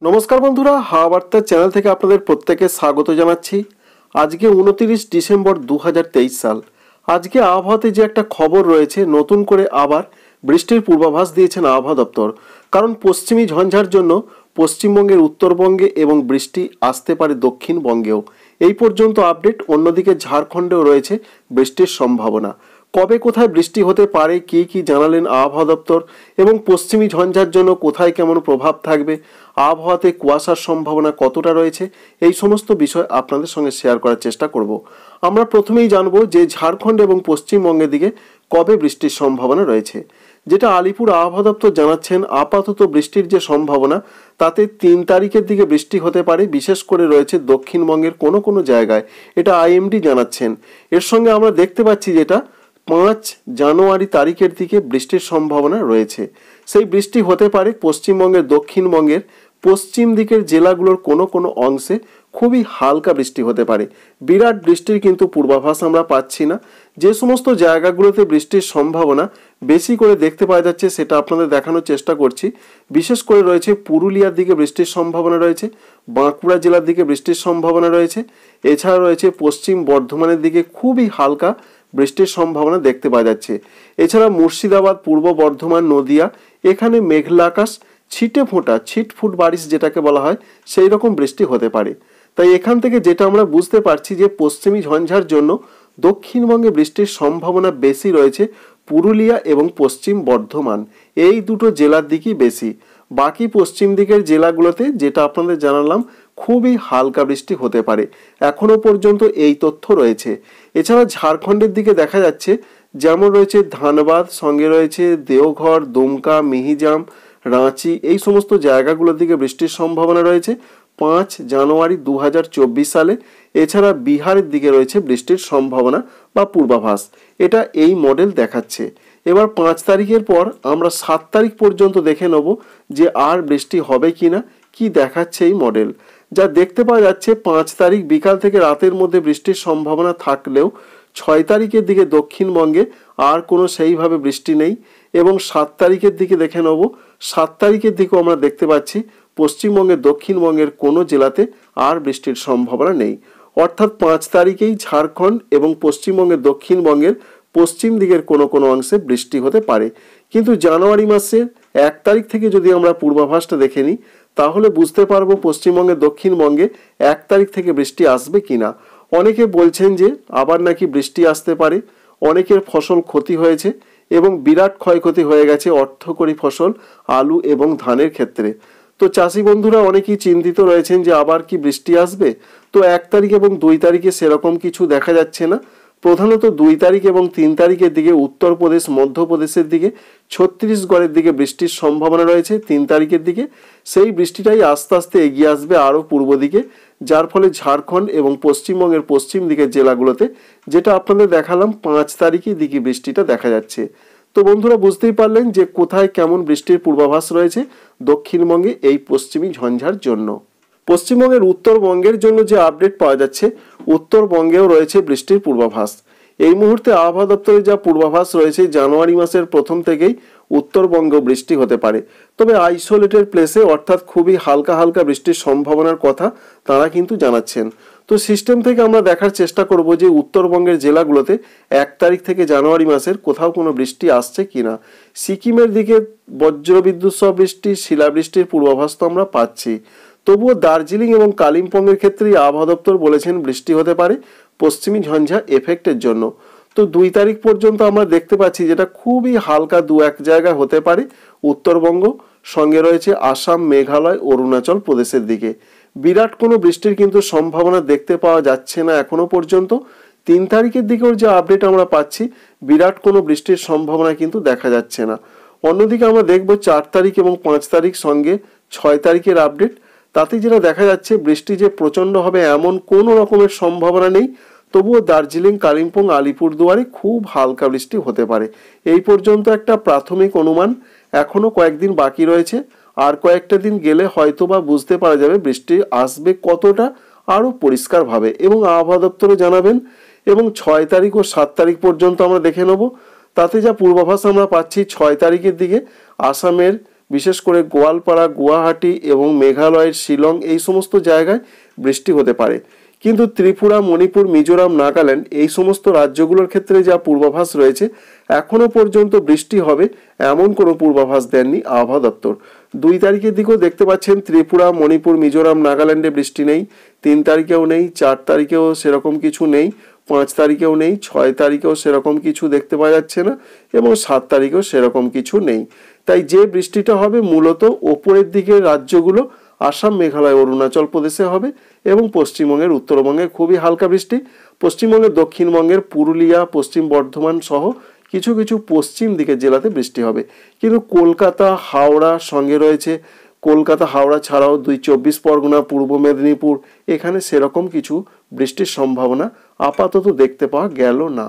নমস্কার বন্ধুরা, হাওয়া বার্তা চ্যানেল থেকে আপনাদের প্রত্যেককে স্বাগত জানাচ্ছি। আজকে 29 ডিসেম্বর 2023 সাল। আজকে আবহাওয়াতে যে একটা খবর রয়েছে, নতুন করে আবার বৃষ্টির পূর্বাভাস দিয়েছেন আবহাওয়া দপ্তর। কারণ পশ্চিমী ঝঞ্ঝার জন্য পশ্চিমবঙ্গের উত্তরবঙ্গে এবং বৃষ্টি আসতে পারে দক্ষিণবঙ্গেও। এই পর্যন্ত আপডেট। অন্যদিকে ঝাড়খণ্ডেও রয়েছে বৃষ্টির সম্ভাবনা। কবে কোথায় বৃষ্টি হতে পারে কি কি জানালেন আবহাওয়া দপ্তর, এবং পশ্চিমী ঝঞ্ঝার জন্য কোথায় কেমন প্রভাব থাকবে, আবহাওয়াতে কুয়াশার সম্ভাবনা কতটা রয়েছে, এই সমস্ত বিষয় আপনাদের সঙ্গে শেয়ার করার চেষ্টা করব। আমরা প্রথমেই জানবো যে ঝাড়খণ্ড এবং পশ্চিমবঙ্গের দিকে কবে বৃষ্টির সম্ভাবনা রয়েছে। যেটা আলিপুর আবহাওয়া দপ্তর জানাচ্ছেন, আপাতত বৃষ্টির যে সম্ভাবনা তাতে 3 তারিখের দিকে বৃষ্টি হতে পারে, বিশেষ করে রয়েছে দক্ষিণবঙ্গের কোনো কোনো জায়গায়। এটা আইএমডি জানাচ্ছেন। এর সঙ্গে আমরা দেখতে পাচ্ছি যেটা 5 জানুয়ারি তারিখের দিকে বৃষ্টির সম্ভাবনা রয়েছে। সেই বৃষ্টি হতে পারে পশ্চিমবঙ্গের দক্ষিণবঙ্গের পশ্চিম দিকের জেলাগুলোর কোনো কোনো অংশে খুবই হালকা বৃষ্টি হতে পারে। বিরাট বৃষ্টির কিন্তু পূর্বাভাস আমরা পাচ্ছি না। যে সমস্ত জায়গাগুলোতে বৃষ্টির সম্ভাবনা বেশি করে দেখতে পাওয়া যাচ্ছে সেটা আপনাদের দেখানোর চেষ্টা করছি। বিশেষ করে রয়েছে পুরুলিয়ার দিকে বৃষ্টির সম্ভাবনা রয়েছে, বাঁকুড়া জেলার দিকে বৃষ্টির সম্ভাবনা রয়েছে, এছাড়া রয়েছে পশ্চিম বর্ধমানের দিকে খুবই হালকা বৃষ্টির সম্ভাবনা দেখতে পাওয়া যাচ্ছে। এছাড়া মুর্শিদাবাদ, পূর্ব বর্ধমান, নদিয়া, এখানে মেঘলা আকাশ, ছিটে ফোঁটা ছিটফুট বারিশ যেটাকে বলা হয় সেই রকম বৃষ্টি হতে পারে। তাই এখান থেকে যেটা আমরা বুঝতে পারছি যে পশ্চিমী ঝঞ্ঝার জন্য দক্ষিণবঙ্গে বৃষ্টির সম্ভাবনা বেশি রয়েছে পুরুলিয়া এবং পশ্চিম বর্ধমান, এই দুটো জেলার দিকেই বেশি। বাকি পশ্চিম দিকের জেলাগুলোতে যেটা আপনাদের জানালাম খুবই হালকা বৃষ্টি হতে পারে। এখনো পর্যন্ত এই তথ্য রয়েছে। এছাড়া ঝাড়খণ্ডের দিকে দেখা যাচ্ছে যেমন রয়েছে ধানবাদ, সঙ্গে রয়েছে দেওঘর, দুমকা, মিহিজাম, রাঁচি, এই সমস্ত জায়গাগুলোর দিকে বৃষ্টির সম্ভাবনা রয়েছে 5 জানুয়ারি 2024 সালে। এছাড়া বিহারের দিকে রয়েছে বৃষ্টির সম্ভাবনা বা পূর্বাভাস, এটা এই মডেল দেখাচ্ছে। এবার 5 তারিখের পর আমরা 7 তারিখ পর্যন্ত দেখে নেব যে আর বৃষ্টি হবে কিনা, কি দেখাচ্ছে এই মডেল। যা দেখতে পাওয়া যাচ্ছে 5 তারিখ বিকাল থেকে রাতের মধ্যে বৃষ্টির সম্ভাবনা থাকলেও 6 তারিখের দিকে দক্ষিণবঙ্গে আর কোনো সেইভাবে বৃষ্টি নেই। এবং 7 তারিখের দিকে দেখে নেব, 7 তারিখের দিকেও আমরা দেখতে পাচ্ছি পশ্চিমবঙ্গের দক্ষিণবঙ্গের কোনো জেলাতে আর বৃষ্টির সম্ভাবনা নেই। অর্থাৎ 5 তারিখেই ঝাড়খণ্ড এবং পশ্চিমবঙ্গের দক্ষিণবঙ্গের পশ্চিম দিকের কোনো কোনো অংশে বৃষ্টি হতে পারে। কিন্তু জানুয়ারি মাসের 1 তারিখ থেকে যদি আমরা পূর্বাভাসটা দেখে নিই তাহলে বুঝতে পারবো পশ্চিমবঙ্গের দক্ষিণবঙ্গে 1 তারিখ থেকে বৃষ্টি আসবে কিনা। অনেকে বলছেন যে আবার নাকি বৃষ্টি আসতে পারে, অনেকের ফসল ক্ষতি হয়েছে এবং বিরাট ক্ষয়ক্ষতি হয়ে গেছে অর্থকরী ফসল আলু এবং ধানের ক্ষেত্রে। তো চাষি বন্ধুরা অনেকেই চিন্তিত রয়েছেন যে আবার কি বৃষ্টি আসবে। তো 1 তারিখ এবং 2 তারিখে সেরকম কিছু দেখা যাচ্ছে না। প্রধানত 2 তারিখ এবং 3 তারিখের দিকে উত্তরপ্রদেশ, মধ্যপ্রদেশের দিকে, ছত্তিশগড়ের দিকে বৃষ্টির সম্ভাবনা রয়েছে 3 তারিখের দিকে। সেই বৃষ্টিটাই আস্তে আস্তে এগিয়ে আসবে আরও পূর্ব দিকে, যার ফলে ঝাড়খণ্ড এবং পশ্চিমবঙ্গের পশ্চিম দিকের জেলাগুলোতে যেটা আপনাদের দেখালাম 5 তারিখের দিকে বৃষ্টিটা দেখা যাচ্ছে। তো বন্ধুরা বুঝতেই পারলেন যে কোথায় কেমন বৃষ্টির পূর্বাভাস রয়েছে দক্ষিণবঙ্গে এই পশ্চিমী ঝঞ্ঝার জন্য। পশ্চিমবঙ্গের উত্তরবঙ্গের জন্য যে আপডেট পাওয়া যাচ্ছে, উত্তরবঙ্গেও রয়েছে বৃষ্টির পূর্বাভাস। এই মুহূর্তে আবহাওয়া দপ্তরে যা পূর্বাভাস রয়েছে জানুয়ারি মাসের প্রথম থেকেই উত্তরবঙ্গেও বৃষ্টি হতে পারে, তবে আইসোলেটেড প্লেসে, অর্থাৎ খুবই হালকা হালকা বৃষ্টির সম্ভাবনার কথা তারা কিন্তু জানাচ্ছেন। তো সিস্টেম থেকে আমরা দেখার চেষ্টা করব যে উত্তরবঙ্গের জেলাগুলোতে 1 তারিখ থেকে জানুয়ারি মাসের কোথাও কোনো বৃষ্টি আসছে কিনা। সিকিমের দিকে বজ্রবিদ্যুৎ সহ বৃষ্টি, শিলাবৃষ্টির পূর্বাভাস তো আমরা পাচ্ছি। তবুও দার্জিলিং এবং কালিম্পংয়ের ক্ষেত্রেই আবহাওয়া দপ্তর বলেছেন বৃষ্টি হতে পারে পশ্চিমী ঝঞ্ঝা এফেক্টের জন্য। তো 2 তারিখ পর্যন্ত আমরা দেখতে পাচ্ছি যেটা খুবই হালকা 2-1 জায়গায় হতে পারে উত্তরবঙ্গ, সঙ্গে রয়েছে আসাম, মেঘালয়, অরুণাচল প্রদেশের দিকে। বিরাট কোনো বৃষ্টির কিন্তু সম্ভাবনা দেখতে পাওয়া যাচ্ছে না এখনো পর্যন্ত। 3 তারিখের দিকেও যে আপডেট আমরা পাচ্ছি বিরাট কোনো বৃষ্টির সম্ভাবনা কিন্তু দেখা যাচ্ছে না। অন্যদিকে আমরা দেখব 4 তারিখ এবং 5 তারিখ সঙ্গে 6 তারিখের আপডেট। তাতে যেটা দেখা যাচ্ছে বৃষ্টি যে প্রচণ্ড হবে এমন কোনো রকমের সম্ভাবনা নেই, তবুও দার্জিলিং, কালিম্পং, আলিপুরদুয়ারে খুব হালকা বৃষ্টি হতে পারে। এই পর্যন্ত একটা প্রাথমিক অনুমান, এখনো কয়েকদিন বাকি রয়েছে। আর কয়েকটা দিন গেলে হয়তো বা বুঝতে পারা যাবে বৃষ্টি আসবে কতটা আরও পরিষ্কারভাবে, এবং আবহাওয়া দপ্তরে জানাবেন। এবং 6 তারিখ ও 7 তারিখ পর্যন্ত আমরা দেখে নেব। তাতে যা পূর্বাভাস আমরা পাচ্ছি 6 তারিখের দিকে আসামের বিশেষ করে গোয়ালপাড়া, গুয়াহাটি এবং মেঘালয়ের শিলং এই সমস্ত জায়গায় বৃষ্টি হতে পারে। কিন্তু ত্রিপুরা, মণিপুর, মিজোরাম, নাগাল্যান্ড এই সমস্ত রাজ্যগুলোর ক্ষেত্রে যা পূর্বাভাস রয়েছে, এখনো পর্যন্ত বৃষ্টি হবে এমন কোনো পূর্বাভাস দেননি আবহাওয়া দপ্তর। 2 তারিখের দিকেও দেখতে পাচ্ছেন ত্রিপুরা, মণিপুর, মিজোরাম, নাগাল্যান্ডে বৃষ্টি নেই, 3 তারিখেও নেই, 4 তারিখেও সেরকম কিছু নেই, 5 তারিখেও নেই, 6 তারিখেও সেরকম কিছু দেখতে পাওয়া যাচ্ছে না এবং 7 তারিখেও সেরকম কিছু নেই। তাই যে বৃষ্টিটা হবে মূলত ওপরের দিকের রাজ্যগুলো, আসাম, মেঘালয়, অরুণাচল প্রদেশে হবে এবং পশ্চিমবঙ্গের, উত্তরবঙ্গে খুবই হালকা বৃষ্টি, পশ্চিমবঙ্গের দক্ষিণবঙ্গের পুরুলিয়া, পশ্চিম বর্ধমান সহ কিছু কিছু পশ্চিম দিকের জেলাতে বৃষ্টি হবে। কিন্তু কলকাতা, হাওড়া সঙ্গে রয়েছে, কলকাতা হাওড়া ছাড়াও 24 পরগনা, পূর্ব মেদিনীপুর, এখানে সেরকম কিছু বৃষ্টির সম্ভাবনা আপাতত দেখতে পাওয়া গেল না।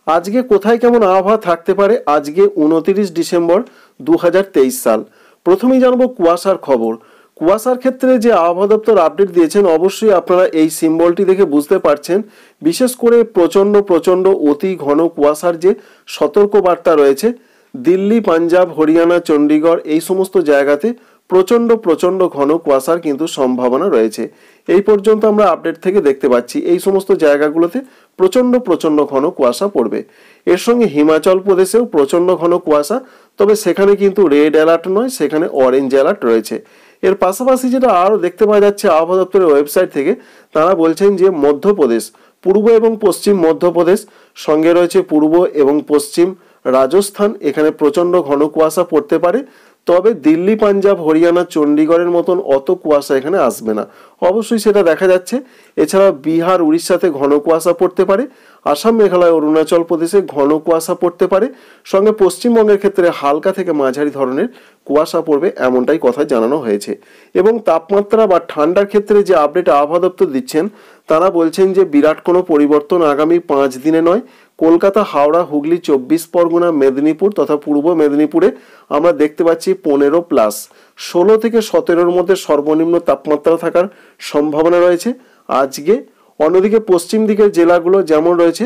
আজকে কোথায় কেমন আবহাওয়া থাকতে পারে আজকে 29 ডিসেম্বর 2023 সাল। প্রথমেই জানবো কুয়াশার খবর। কুয়াশার ক্ষেত্রে যে আবহাওয়া দপ্তর আপডেট দিয়েছেন, অবশ্যই আপনারা এই সিম্বলটি দেখে বুঝতে পারছেন, বিশেষ করে প্রচণ্ড অতি ঘন কুয়াশার যে সতর্কবার্তা রয়েছে, দিল্লি, পাঞ্জাব, হরিয়ানা, চণ্ডীগড় এই সমস্ত জায়গাতে প্রচণ্ড ঘন কুয়াশার কিন্তু সম্ভাবনা রয়েছে। এই পর্যন্ত আমরা আপডেট থেকে দেখতে পাচ্ছি এই সমস্ত জায়গাগুলোতে প্রচণ্ড ঘন কুয়াশা পড়বে। এর সঙ্গে হিমাচল প্রদেশেও প্রচণ্ড ঘন কুয়াশা, তবে সেখানে কিন্তু রেড অ্যালার্ট নয়, সেখানে অরেঞ্জ অ্যালার্ট রয়েছে। এর পাশাপাশি যেটা আরও দেখতে পাওয়া যাচ্ছে আবহাওয়া দপ্তরের ওয়েবসাইট থেকে, তারা বলছেন যে মধ্যপ্রদেশ, পূর্ব এবং পশ্চিম মধ্যপ্রদেশ সঙ্গে রয়েছে পূর্ব এবং পশ্চিম রাজস্থান, এখানে প্রচণ্ড ঘন কুয়াশা পড়তে পারে। তবে দিল্লি, পাঞ্জাব, হরিয়ানা, চণ্ডীগড়ের মতন অত কুয়াশা এখানে আসবে না, অবশ্যই সেটা দেখা যাচ্ছে। এছাড়া বিহার, উড়িষ্যাতে ঘন কুয়াশা পড়তে পারে, আসাম, মেঘালয়, অরুণাচল প্রদেশে ঘন কুয়াশা পড়তে পারে, সঙ্গে পশ্চিমবঙ্গের ক্ষেত্রে হালকা থেকে মাঝারি ধরনের কুয়াশা পড়বে, এমনটাই কথা জানানো হয়েছে। এবং তাপমাত্রা বা ঠান্ডার ক্ষেত্রে যে আপডেট আবহাওয়া দপ্তর দিচ্ছেন, তারা বলছেন যে বিরাট কোনো পরিবর্তন আগামী 5 দিনে নয়। কলকাতা, হাওড়া, হুগলি, 24 পরগনা, মেদিনীপুর তথা পূর্ব মেদিনীপুরে আমরা দেখতে পাচ্ছি 15+, 16 থেকে 17-র মধ্যে সর্বনিম্ন তাপমাত্রা থাকার সম্ভাবনা রয়েছে আজকে। অন্যদিকে পশ্চিম দিকের জেলাগুলো যেমন রয়েছে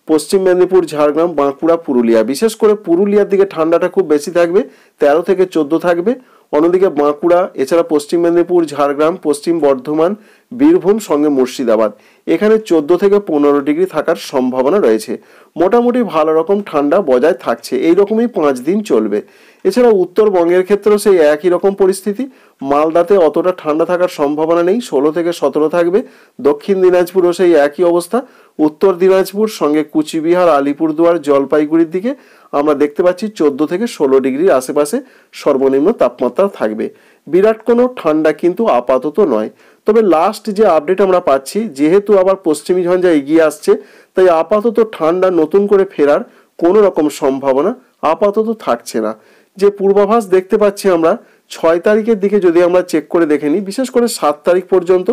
পশ্চিম মেদিনীপুর, ঝাড়গ্রাম, বাঁকুড়া, পুরুলিয়া, বিশেষ করে পুরুলিয়ার দিকে ঠান্ডাটা খুব বেশি থাকবে, 13 থেকে 14 থাকবে। অন্যদিকে বাঁকুড়া, এছাড়া পশ্চিম মেদিনীপুর, ঝাড়গ্রাম, পশ্চিম বর্ধমান, বীরভূম সঙ্গে মুর্শিদাবাদ, এখানে 14 থেকে 15 ডিগ্রি থাকার সম্ভাবনা রয়েছে। মোটামুটি ভালো রকম ঠান্ডা বজায় থাকছে, এই রকমই 5 দিন চলবে। এছাড়া উত্তরবঙ্গের ক্ষেত্রেও সেই একই রকম পরিস্থিতি, মালদাতে অতটা ঠান্ডা থাকার সম্ভাবনা নেই, 16 থেকে 17 থাকবে। দক্ষিণ দিনাজপুরও সেই একই অবস্থা, উত্তর দিনাজপুর সঙ্গে কুচবিহার, আলিপুরদুয়ার, জলপাইগুড়ির দিকে আমরা দেখতে পাচ্ছি 14 থেকে 16 ডিগ্রির আশেপাশে সর্বনিম্ন তাপমাত্রা থাকবে। বিরাট কোনো ঠান্ডা কিন্তু আপাতত নয়। তবে লাস্ট যে আপডেট আমরা পাচ্ছি, যেহেতু আবার পশ্চিমী ঝঞ্ঝা এগিয়ে আসছে, তাই আপাতত ঠান্ডা নতুন করে ফেরার কোনো রকম সম্ভাবনা আপাতত থাকছে না। যে পূর্বাভাস দেখতে পাচ্ছি আমরা 6 তারিখের দিকে যদি আমরা চেক করে দেখে নিই, বিশেষ করে 7 তারিখ পর্যন্ত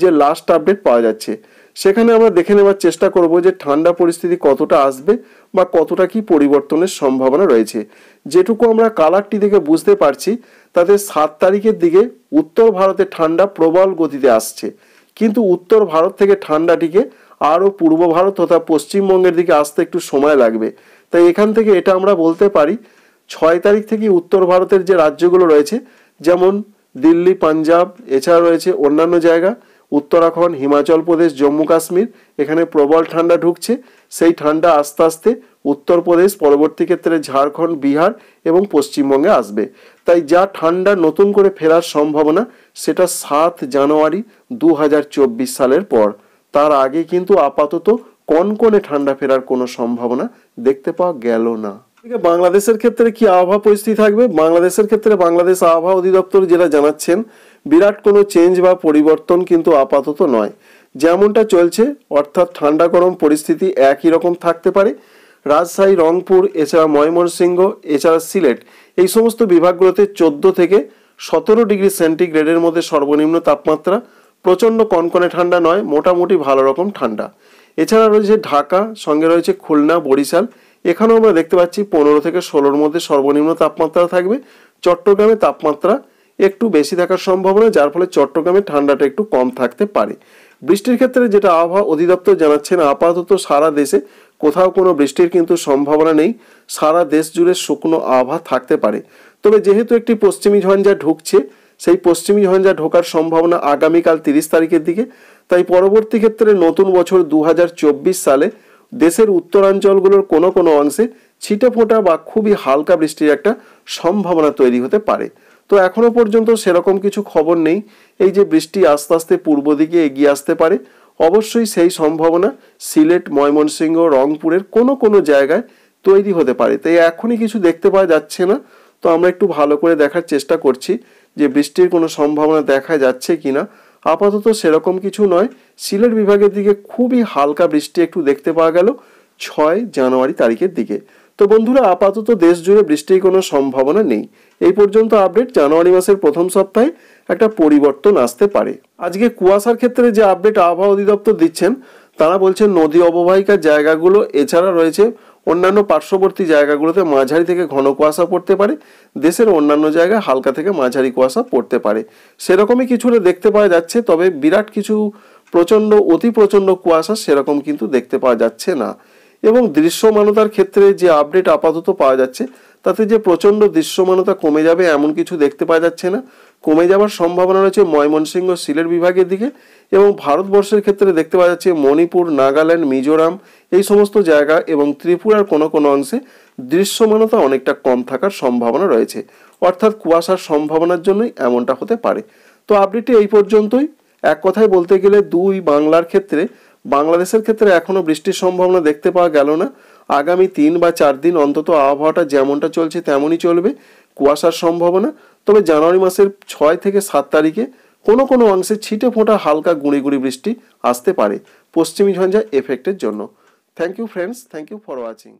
যে লাস্ট আপডেট পাওয়া যাচ্ছে, সেখানে আমরা দেখে নেওয়ার চেষ্টা করব যে ঠান্ডা পরিস্থিতি কতটা আসবে বা কতটা কি পরিবর্তনের সম্ভাবনা রয়েছে। যেটুকু আমরা কালারটি দেখে বুঝতে পারছি, তাতে 7 তারিখের দিকে উত্তর ভারতে ঠান্ডা প্রবল গতিতে আসছে, কিন্তু উত্তর ভারত থেকে ঠান্ডাটিকে আরও পূর্ব ভারত তথা পশ্চিমবঙ্গের দিকে আসতে একটু সময় লাগবে। তাই এখান থেকে এটা আমরা বলতে পারি 6 তারিখ থেকে উত্তর ভারতের যে রাজ্যগুলো রয়েছে, যেমন দিল্লি, পাঞ্জাব, এছাড়া রয়েছে অন্যান্য জায়গা, উত্তরাখণ্ড, হিমাচল প্রদেশ, জম্মু কাশ্মীর, এখানে প্রবল ঠান্ডা ঢুকছে। সেই ঠান্ডা আস্তে আস্তে উত্তরপ্রদেশ, পরবর্তী ক্ষেত্রে ঝাড়খণ্ড, বিহার এবং পশ্চিমবঙ্গে আসবে। তাই যা ঠান্ডা নতুন করে ফেরার সম্ভাবনা, সেটা 7 জানুয়ারি 2024 সালের পর। তার আগে কিন্তু আপাতত কনকনে ঠান্ডা ফেরার কোনো সম্ভাবনা দেখতে পাওয়া গেল না। বাংলাদেশের ক্ষেত্রে কি আবহাওয়া পরিস্থিতি থাকবে? বাংলাদেশের ক্ষেত্রে বাংলাদেশ আবহাওয়া অধিদপ্তর যেটা জানাচ্ছেন, বিরাট কোনো চেঞ্জ বা পরিবর্তন কিন্তু আপাতত নয়। যেমনটা চলছে, অর্থাৎ ঠান্ডা গরম পরিস্থিতি একই রকম থাকতে পারে। রাজশাহী, রংপুর, এছাড়া ময়মনসিংহ, এছাড়া সিলেট, এই সমস্ত বিভাগগুলোতে 14 থেকে 17 ডিগ্রি সেন্টিগ্রেডের মধ্যে সর্বনিম্ন তাপমাত্রা। প্রচণ্ড কনকনে ঠান্ডা নয়, মোটামুটি ভালো রকম ঠান্ডা। এছাড়া রয়েছে ঢাকা, সঙ্গে রয়েছে খুলনা, বরিশাল, এখানেও আমরা দেখতে পাচ্ছি 15 থেকে 16-র মধ্যে সর্বনিম্ন তাপমাত্রা থাকবে। চট্টগ্রামে তাপমাত্রা একটু বেশি থাকার সম্ভাবনা, যার ফলে চট্টগ্রামে ঠান্ডাটা একটু কম থাকতে পারে। বৃষ্টির ক্ষেত্রে যেটা আবহাওয়া অধিদপ্তর জানাচ্ছেন, আপাতত সারা দেশে কোথাও কোনো বৃষ্টির কিন্তু সম্ভাবনা নেই। সারা দেশ জুড়ে শুকনো আবহাওয়া থাকতে পারে। তবে যেহেতু একটি পশ্চিমী ঝঞ্ঝা ঢুকছে, সেই পশ্চিমী ঝঞ্ঝা ঢোকার সম্ভাবনা আগামীকাল 30 তারিখের দিকে, তাই পরবর্তী ক্ষেত্রে নতুন বছর 2024 সালে দেশের উত্তরাঞ্চলগুলোর কোনো কোনো অংশে ছিটে ফোঁটা বা খুবই হালকা বৃষ্টির একটা সম্ভাবনা তৈরি হতে পারে। তো এখনো পর্যন্ত সেরকম কিছু খবর নেই এই যে বৃষ্টি আস্তে আস্তে পূর্ব দিকে এগিয়ে আসতে পারে। অবশ্যই সেই সম্ভাবনা সিলেট, ময়মনসিংহ, রংপুরের কোনো কোনো জায়গায় তৈরি হতে পারে, তাই এখনই কিছু দেখতে পাওয়া যাচ্ছে না। তো আমরা একটু ভালো করে দেখার চেষ্টা করছি যে বৃষ্টির কোনো সম্ভাবনা দেখা যাচ্ছে কিনা। আপাতত সেরকম কিছু নয়। সিলেট বিভাগের দিকে খুবই হালকা বৃষ্টি একটু দেখতে পাওয়া গেল 6 জানুয়ারি তারিখের দিকে। তো বন্ধুরা, আপাতত দেশ জুড়ে বৃষ্টির কোনো সম্ভাবনা নেই। এই পর্যন্ত আপডেট। জানুয়ারি মাসের প্রথম সপ্তাহে একটা পরিবর্তন আসতে পারে। আজকে কুয়াশার ক্ষেত্রে যে আপডেট আবহাওয়া অধিদপ্তর দিচ্ছেন, তারা বলছেন নদী অববাহিকার জায়গাগুলো এছাড়া রয়েছে অন্যান্য পার্শ্ববর্তী জায়গাগুলোতে মাঝারি থেকে ঘন কুয়াশা পড়তে পারে। দেশের অন্যান্য জায়গায় হালকা থেকে মাঝারি কুয়াশা পড়তে পারে, সেরকমই কিছুটা দেখতে পাওয়া যাচ্ছে। তবে বিরাট কিছু প্রচণ্ড অতি প্রচণ্ড কুয়াশা সেরকম কিন্তু দেখতে পাওয়া যাচ্ছে না। এবং দৃশ্যমানতার ক্ষেত্রে যে আপডেট আপাতত পাওয়া যাচ্ছে, তাতে যে প্রচণ্ড দৃশ্যমানতা কমে যাবে এমন কিছু দেখতে পাওয়া যাচ্ছে না। কমে যাওয়ার সম্ভাবনা রয়েছে ময়মনসিংহ, সিলেট বিভাগের দিকে। এবং ভারতবর্ষের ক্ষেত্রে দেখতে পাওয়া যাচ্ছে মণিপুর, নাগাল্যান্ড, মিজোরাম এই সমস্ত জায়গা এবং ত্রিপুরার কোনো কোনো অংশে দৃশ্যমানতা অনেকটা কম থাকার সম্ভাবনা রয়েছে। অর্থাৎ কুয়াশার সম্ভাবনার জন্যই এমনটা হতে পারে। তো আপডেটটি এই পর্যন্তই। এক কথায় বলতে গেলে বাংলার ক্ষেত্রে, বাংলাদেশের ক্ষেত্রে এখনো বৃষ্টির সম্ভাবনা দেখতে পাওয়া গেল না। আগামী 3 বা 4 দিন অন্তত আবহাওয়াটা যেমনটা চলছে তেমনই চলবে, কুয়াশার সম্ভাবনা। তবে জানুয়ারি মাসের 6 থেকে 7 তারিখে কোনো কোনো অংশে ছিটে ফোঁটা হালকা গুঁড়ি গুঁড়ি বৃষ্টি আসতে পারে পশ্চিমী ঝঞ্ঝা এফেক্টের জন্য। Thank you friends, thank you for watching.